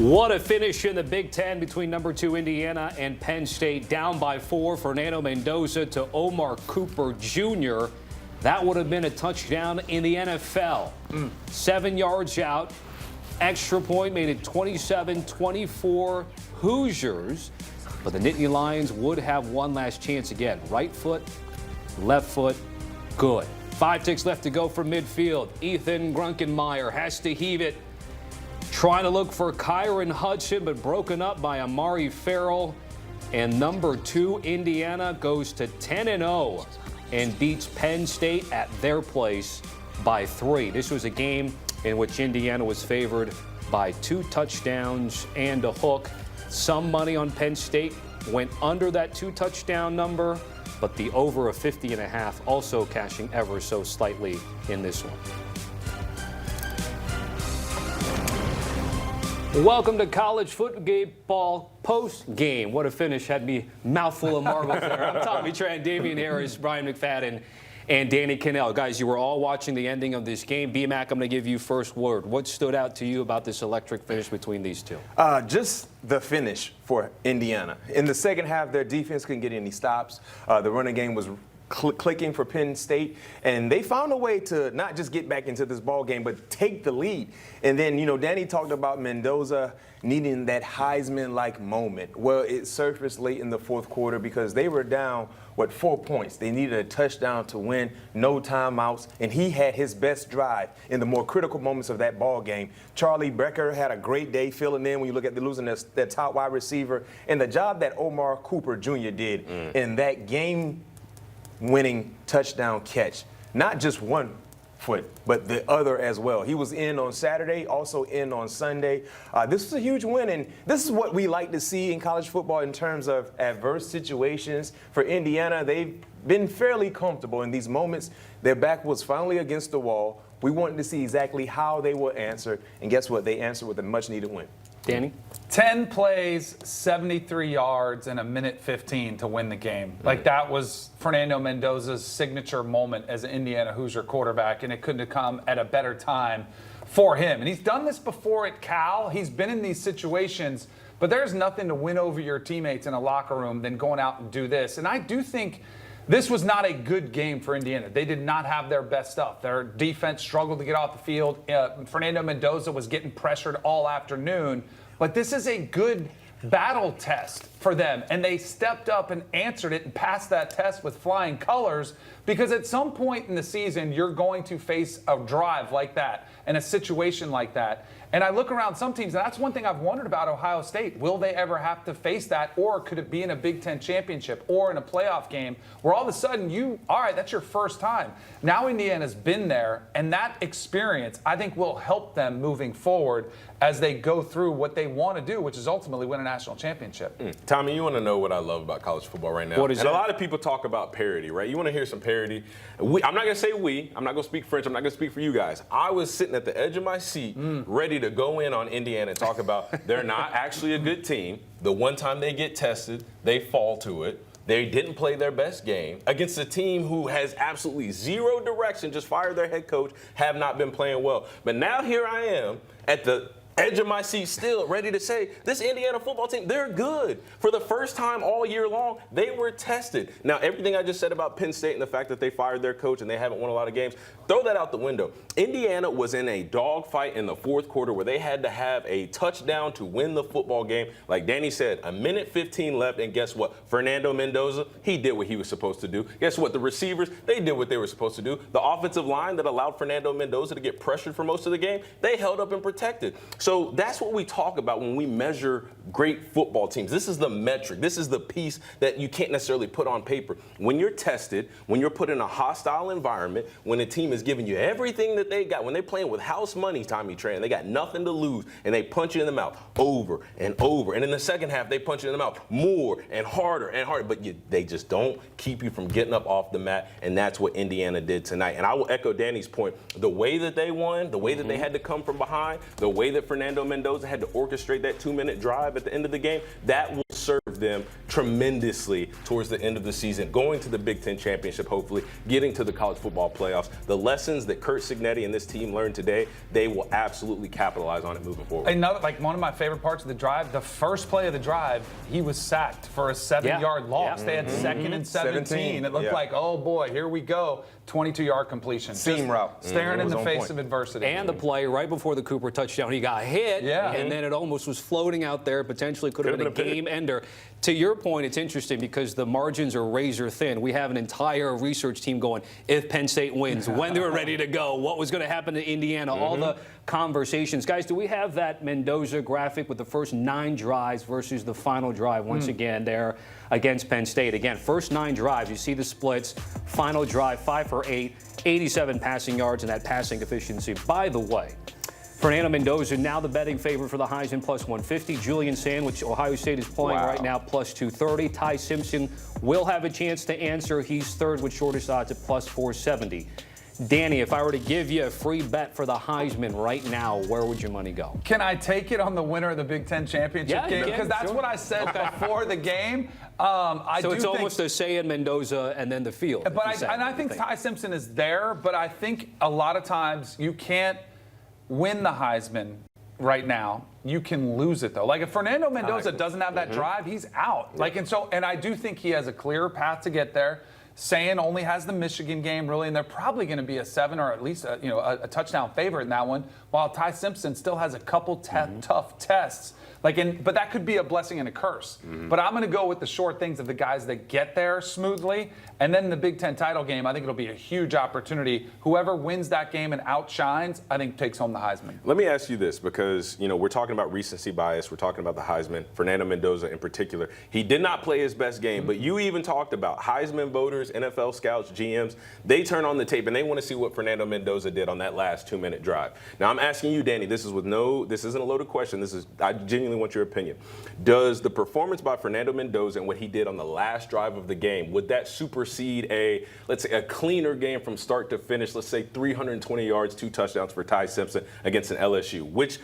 What a finish in the Big Ten between number 2 Indiana and Penn State. Down by 4, Fernando Mendoza to Omar Cooper Jr. That would have been a touchdown in the NFL. 7 yards out. Extra point made it 27-24 Hoosiers. But the Nittany Lions would have one last chance again. Right foot, left foot, good. 5 ticks left to go from midfield. Ethan Grunkenmeyer has to heave it. Trying to look for Kyron Hudson, but broken up by Amari Farrell. And number 2, Indiana, goes to 10-0 and beats Penn State at their place by 3. This was a game in which Indiana was favored by 2 touchdowns and a hook. Some money on Penn State went under that 2-touchdown number, but the over of 50.5 also cashing ever so slightly in this one. Welcome to college football post game. What a finish. Had me mouthful of marbles there. I'm Tommy Tran, Damien Harris, Bryant McFadden, and Danny Kanell. Guys, you were all watching the ending of this game. B-Mac, I'm going to give you first word. What stood out to you about this electric finish between these two? Just the finish for Indiana. In the second half, their defense couldn't get any stops. The running game was clicking for Penn State, and they found a way to not just get back into this ball game, but take the lead. And then, you know, Danny talked about Mendoza needing that Heisman-like moment. Well, it surfaced late in the fourth quarter because they were down, 4 points. They needed a touchdown to win, no timeouts, and he had his best drive in the more critical moments of that ball game. Charlie Becker had a great day filling in when you look at the losing their top wide receiver, and the job that Omar Cooper Jr. did in that game-winning touchdown catch. Not just one foot, but the other as well. He was in on Saturday, also in on Sunday. This was a huge win, and this is what we like to see in college football in terms of adverse situations. For Indiana, they've been fairly comfortable in these moments. Their back was finally against the wall. We wanted to see exactly how they would answer, and guess what? They answered with a much-needed win. Danny? 10 plays, 73 yards, and a minute 15 to win the game. Like, that was Fernando Mendoza's signature moment as an Indiana Hoosier quarterback, and it couldn't have come at a better time for him. And he's done this before at Cal. He's been in these situations, but there's nothing to win over your teammates in a locker room than going out and do this. And I do think this was not a good game for Indiana. They did not have their best stuff. Their defense struggled to get off the field. Fernando Mendoza was getting pressured all afternoon. But this is a good battle test for them. And they stepped up and answered it and passed that test with flying colors, because at some point in the season, you're going to face a drive like that and a situation like that. And I look around some teams, and that's one thing I've wondered about Ohio State. Will they ever have to face that, or could it be in a Big Ten championship or in a playoff game where all of a sudden all right, that's your first time. Now Indiana's been there, and that experience, I think, will help them moving forward as they go through what they want to do, which is ultimately win a national championship. Tommy, you want to know what I love about college football right now? What is and that? A lot of people talk about parity, right? You want to hear some parity. I'm not going to say we. I'm not going to speak French. I'm not going to speak for you guys. I was sitting at the edge of my seat ready to go in on Indiana and talk about they're not actually a good team. The one time they get tested, they fall to it. They didn't play their best game against a team who has absolutely zero direction, just fired their head coach, have not been playing well. But now here I am at the edge of my seat still ready to say this Indiana football team, they're good. For the first time all year long, they were tested. Now, everything I just said about Penn State and the fact that they fired their coach and they haven't won a lot of games, throw that out the window. Indiana was in a dogfight in the fourth quarter where they had to have a touchdown to win the football game. Like Danny said, a minute 15 left, and guess what? Fernando Mendoza, he did what he was supposed to do. Guess what? The receivers, they did what they were supposed to do. The offensive line that allowed Fernando Mendoza to get pressured for most of the game, they held up and protected. So that's what we talk about when we measure great football teams. This is the metric. This is the piece that you can't necessarily put on paper. When you're tested, when you're put in a hostile environment, when a team is giving you everything that they got, when they're playing with house money, Tommy Tran, they got nothing to lose, and they punch you in the mouth over and over. And in the second half, they punch you in the mouth more and harder and harder. But they just don't keep you from getting up off the mat, and that's what Indiana did tonight. And I will echo Danny's point. The way that they won, the way that they had to come from behind, the way that Fernando Mendoza had to orchestrate that 2-minute drive at the end of the game, that will serve them tremendously towards the end of the season, going to the Big Ten championship, hopefully, getting to the college football playoffs. The lessons that Curt Cignetti and this team learned today, they will absolutely capitalize on it moving forward. Another, one of my favorite parts of the drive, the first play of the drive, he was sacked for a 7-yard loss. Yeah. They had second and 17. It looked like, oh boy, here we go. 22-yard completion. Seam route. Staring in the face point. of adversity. And the play right before the Cooper touchdown, he got hit, and then it almost was floating out there. Potentially could have been a game ender. To your point, it's interesting because the margins are razor thin. We have an entire research team going, if Penn State wins, when they were ready to go, what was going to happen to Indiana, all the conversations. Guys, do we have that Mendoza graphic with the first 9 drives versus the final drive once again there against Penn State? Again, first 9 drives, you see the splits, final drive 5 for 8, 87 passing yards, and that passing efficiency. By the way, Fernando Mendoza now the betting favorite for the Heisman plus 150. Julian Sand, which Ohio State is playing right now, plus 230. Ty Simpson will have a chance to answer. He's third with shortest odds at plus 470. Danny, if I were to give you a free bet for the Heisman right now, where would your money go? Can I take it on the winner of the Big Ten championship game? Because that's what I said before the game. So it's almost a Sand, Mendoza, and then the field. But I think Ty Simpson is there, but I think a lot of times you can't win the Heisman right now. You can lose it, though. Like, if Fernando Mendoza doesn't have that drive, he's out. And I do think he has a clearer path to get there. Sand only has the Michigan game, really, and they're probably going to be a 7 or at least a touchdown favorite in that one, while Ty Simpson still has a couple tough tests. But that could be a blessing and a curse. But I'm going to go with the short things of the guys that get there smoothly. And then in the Big Ten title game, I think it'll be a huge opportunity. Whoever wins that game and outshines, I think takes home the Heisman. Let me ask you this, because we're talking about recency bias. We're talking about the Heisman. Fernando Mendoza in particular, he did not play his best game. But you even talked about Heisman voters, NFL scouts, GMs. They turn on the tape and they want to see what Fernando Mendoza did on that last 2-minute drive. Now I'm asking you, Danny. This isn't a loaded question. I genuinely want your opinion. Does the performance by Fernando Mendoza and what he did on the last drive of the game, would that supersede let's say a cleaner game from start to finish, let's say 320 yards, 2 touchdowns for Ty Simpson against an LSU, which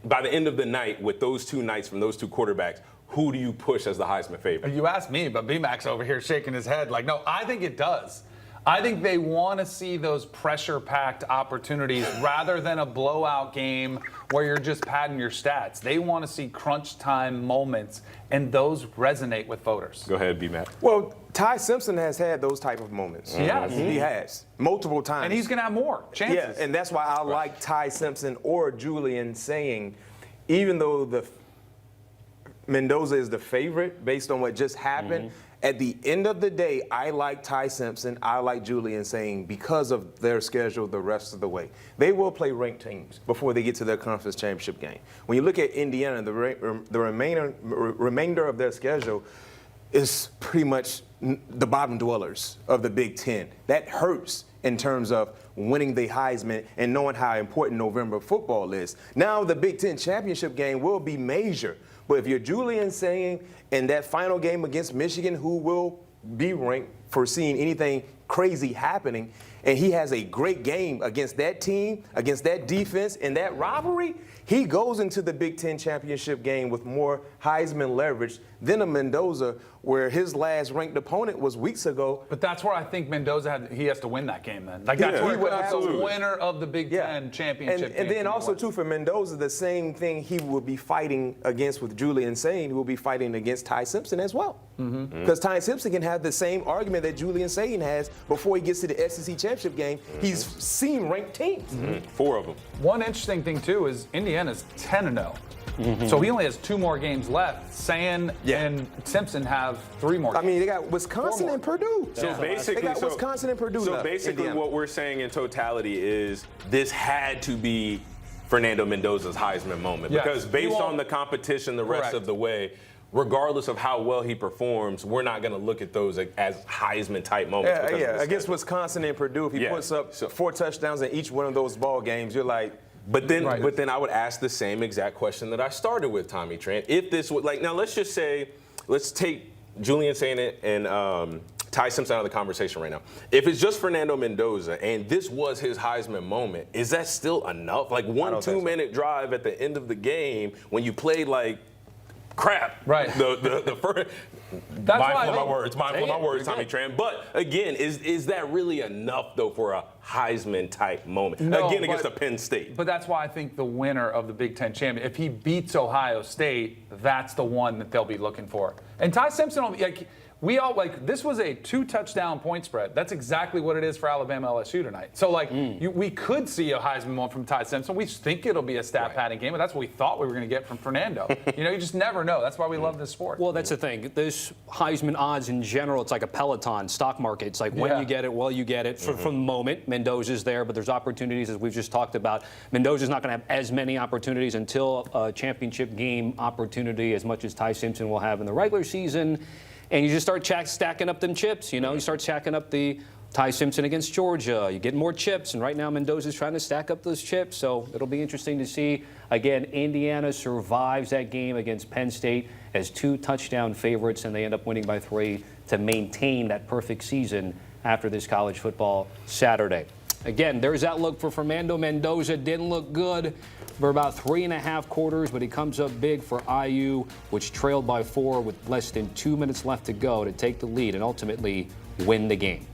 by the end of the night with those 2 nights from those 2 quarterbacks, who do you push as the Heisman favorite? You asked me, but B-Mac's over here shaking his head like, no, I think it does. I think they want to see those pressure-packed opportunities rather than a blowout game where you're just padding your stats. They want to see crunch time moments, and those resonate with voters. Go ahead, B-Mac. Well, Ty Simpson has had those type of moments. Yes. He has, multiple times. And he's going to have more chances. Yeah, and that's why I like Ty Simpson or Julian saying, even though the Mendoza is the favorite based on what just happened, at the end of the day, I like Ty Simpson, I like Julian saying, because of their schedule the rest of the way. They will play ranked teams before they get to their conference championship game. When you look at Indiana, the remainder of their schedule is pretty much the bottom dwellers of the Big Ten. That hurts in terms of winning the Heisman and knowing how important November football is. Now the Big Ten championship game will be major. But if you're Julian saying in that final game against Michigan, who will be ranked for seeing anything crazy happening, and he has a great game against that team, against that defense, in that rivalry, he goes into the Big Ten championship game with more Heisman leverage than a Mendoza, where his last ranked opponent was weeks ago. But that's where I think Mendoza he has to win that game then. That's where he becomes the winner of the Big Ten championship game. And then also, too, for Mendoza, the same thing he will be fighting against with Julian Sane, he will be fighting against Ty Simpson as well. Because Ty Simpson can have the same argument that Julian Sane has before he gets to the SEC championship game. He's seen ranked teams. 4 of them. One interesting thing, too, is Indiana's 10-0. So he only has 2 more games left. Sand and Simpson have 3 more games. I mean, they got Wisconsin and Purdue. So basically, they got Wisconsin and Purdue. So basically, what we're saying in totality is this had to be Fernando Mendoza's Heisman moment. Yes. Because based on the competition the rest of the way, regardless of how well he performs, we're not going to look at those as Heisman-type moments. Against Wisconsin and Purdue, if he puts up 4 touchdowns in each one of those ball games, you're like, But then I would ask the same exact question that I started with, Tommy Tran. If this would, now let's just say, let's take Julian Sane and Ty Simpson out of the conversation right now. If it's just Fernando Mendoza and this was his Heisman moment, is that still enough? Like 1 2-minute drive at the end of the game when you played like crap. Right. The first. That's why Mindful of my words, You're Tommy good. Tran. But again, is that really enough though for a Heisman type moment? No, Again, against but- a Penn State. But that's why I think the winner of the Big Ten champion, if he beats Ohio State, that's the one that they'll be looking for. And Ty Simpson, we all this was a 2-touchdown point spread. That's exactly what it is for Alabama LSU tonight. So we could see a Heisman moment from Ty Simpson. We think it'll be a stat padding game, but that's what we thought we were going to get from Fernando. You just never know. That's why we love this sport. Well, that's the thing. This Heisman odds in general, it's like a Peloton stock market. It's like when you get it, well, you get it. From the moment, Mendoza's there, but there's opportunities, as we've just talked about. Mendoza's not going to have as many opportunities until a championship game opportunity as much as Ty Simpson will have in the regular season. And you just start stacking up them chips. You start stacking up the Ty Simpson against Georgia. You get more chips, and right now Mendoza's trying to stack up those chips. So it'll be interesting to see. Again, Indiana survives that game against Penn State as 2-touchdown favorites, and they end up winning by 3 to maintain that perfect season after this college football Saturday. Again, there's that look for Fernando Mendoza. Didn't look good for about 3.5 quarters, but he comes up big for IU, which trailed by 4 with less than 2 minutes left to go to take the lead and ultimately win the game.